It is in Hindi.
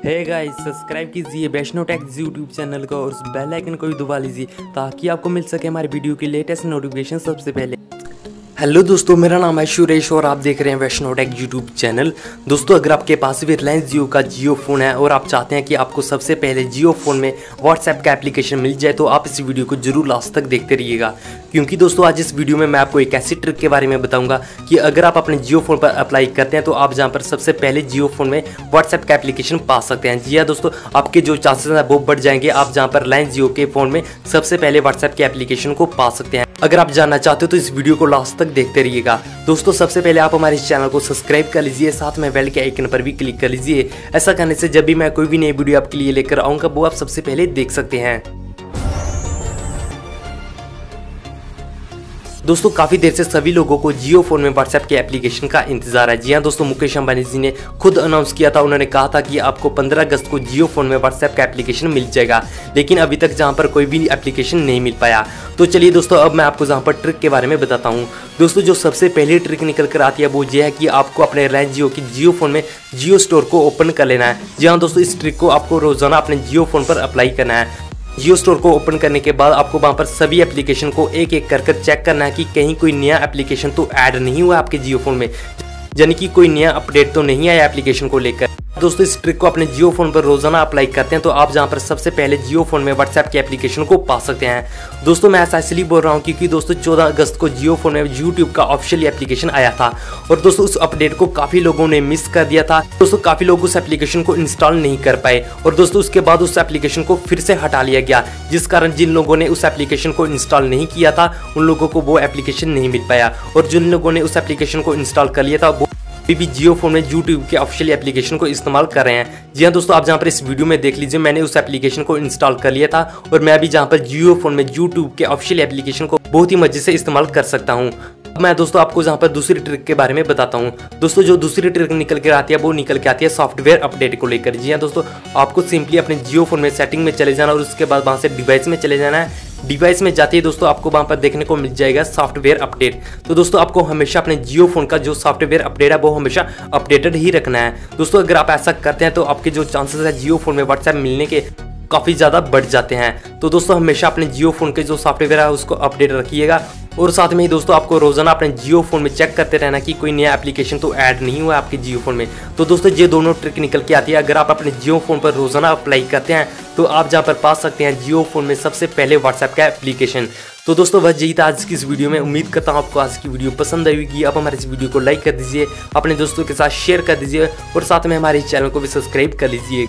हे गाइस, सब्सक्राइब कीजिए वैष्णो टेक्स यूट्यूब चैनल को और उस बेल आइकन को भी दबा लीजिए ताकि आपको मिल सके हमारी वीडियो की लेटेस्ट नोटिफिकेशन सबसे पहले। हेलो दोस्तों, मेरा नाम है सुरेश और आप देख रहे हैं वैष्णो टेक यूट्यूब चैनल। दोस्तों, अगर आपके पास भी रिलायंस जियो का जियो फ़ोन है और आप चाहते हैं कि आपको सबसे पहले जियो फ़ोन में व्हाट्सएप का एप्लीकेशन मिल जाए तो आप इस वीडियो को जरूर लास्ट तक देखते रहिएगा, क्योंकि दोस्तों आज इस वीडियो में मैं आपको एक ऐसी ट्रिक के बारे में बताऊंगा कि अगर आप अपने जियो फ़ोन पर अप्लाई करते हैं तो आप जहाँ पर सबसे पहले जियो फ़ोन में व्हाट्सएप का एप्लीकेशन पा सकते हैं। जी हाँ दोस्तों, आपके जो चांसेस हैं वो बढ़ जाएंगे, आप जहाँ पर रिलायंस जियो के फ़ोन में सबसे पहले व्हाट्सएप के एप्लीकेशन को पा सकते हैं। अगर आप जानना चाहते हो तो इस वीडियो को लास्ट तक देखते रहिएगा। दोस्तों, सबसे पहले आप हमारे इस चैनल को सब्सक्राइब कर लीजिए, साथ में बेल के आइकन पर भी क्लिक कर लीजिए। ऐसा करने से जब भी मैं कोई भी नई वीडियो आपके लिए लेकर आऊँगा वो आप सबसे पहले देख सकते हैं। दोस्तों, काफ़ी देर से सभी लोगों को जियो फ़ोन में व्हाट्सएप के एप्लीकेशन का इंतजार है। जी हाँ दोस्तों, मुकेश अंबानी जी ने खुद अनाउंस किया था, उन्होंने कहा था कि आपको 15 अगस्त को जियो फ़ोन में व्हाट्सएप का एप्लीकेशन मिल जाएगा, लेकिन अभी तक जहाँ पर कोई भी एप्लीकेशन नहीं मिल पाया। तो चलिए दोस्तों, अब मैं आपको जहाँ पर ट्रिक के बारे में बताता हूँ। दोस्तों, जो सबसे पहली ट्रिक निकल कर आती है वो ये है कि आपको अपने रिलायंस जियो की जियो फ़ोन में जियो स्टोर को ओपन कर लेना है। जी हाँ दोस्तों, इस ट्रिक को आपको रोजाना अपने जियो फ़ोन पर अप्लाई करना है। जियो स्टोर को ओपन करने के बाद आपको वहां पर सभी एप्लीकेशन को एक एक कर चेक करना है कि कहीं कोई नया एप्लीकेशन तो ऐड नहीं हुआ आपके जियो फोन में, यानी कि कोई नया अपडेट तो नहीं आया एप्लीकेशन को लेकर। दोस्तों, इस ट्रिक को अपने जियो फोन पर रोजाना अप्लाई करते हैं तो आप जहां पर सबसे पहले जियो फोन में व्हाट्सएप के एप्लीकेशन को पा सकते हैं। दोस्तों, मैं ऐसा इसलिए बोल रहा हूं क्योंकि दोस्तों 14 अगस्त को जियो फोन में यूट्यूब का ऑफिशियल एप्लीकेशन आया था और दोस्तों उस अपडेट को काफी लोगों ने मिस कर दिया था। दोस्तों, काफी लोग उस एप्लीकेशन को इंस्टॉल नहीं कर पाए और दोस्तों उसके बाद उस एप्लीकेशन को फिर से हटा लिया गया, जिस कारण जिन लोगों ने उस एप्लीकेशन को इंस्टॉल नहीं किया था उन लोगों को वो एप्लीकेशन नहीं मिल पाया, और जिन लोगों ने उस एप्लीकेशन को इंस्टॉल कर लिया था वो भी जियो फोन में यूट्यूब के ऑफिशियल एप्लीकेशन को इस्तेमाल कर रहे हैं। जी हाँ दोस्तों, आप जहाँ पर इस वीडियो में देख लीजिए, मैंने उस एप्लीकेशन को इंस्टॉल कर लिया था और मैं अभी जहाँ पर जियो फोन में यूट्यूब के ऑफिशियल एप्लीकेशन को बहुत ही मजे से इस्तेमाल कर सकता हूँ। मैं दोस्तों आपको जहाँ पर दूसरी ट्रिक के बारे में बताता हूँ। दोस्तों, जो दूसरी ट्रिक निकल के आती है वो निकल के आती है सॉफ्टवेयर अपडेट को लेकर। जी हाँ दोस्तों, आपको सिंपली अपने जियो फोन में सेटिंग में चले जाना और उसके बाद वहाँ से डिवाइस में चले जाना है। डिवाइस में जाते ही दोस्तों आपको वहां पर देखने को मिल जाएगा सॉफ्टवेयर अपडेट। तो दोस्तों, आपको हमेशा अपने जियो फोन का जो सॉफ्टवेयर अपडेट है वो हमेशा अपडेटेड ही रखना है। दोस्तों, अगर आप ऐसा करते हैं तो आपके जो चांसेस है जियो फोन में व्हाट्सएप मिलने के काफ़ी ज़्यादा बढ़ जाते हैं। तो दोस्तों, हमेशा अपने जियो फोन के जो सॉफ्टवेयर है उसको अपडेट रखिएगा और साथ में ही दोस्तों आपको रोजाना अपने जियो फोन में चेक करते रहना कि कोई नया एप्लीकेशन तो ऐड नहीं हुआ आपके जियो फोन में। तो दोस्तों, ये दोनों ट्रिक निकल के आती है। अगर आप अपने जियो फोन पर रोजाना अप्लाई करते हैं तो आप जहां पर पा सकते हैं जियो फोन में सबसे पहले व्हाट्सएप का एप्लीकेशन। तो दोस्तों, बस यही था आज की इस वीडियो में। उम्मीद करता हूं आपको आज की वीडियो पसंद आई होगी। आप हमारे इस वीडियो को लाइक कर दीजिए, अपने दोस्तों के साथ शेयर कर दीजिए और साथ में हमारे चैनल को भी सब्सक्राइब कर लीजिए।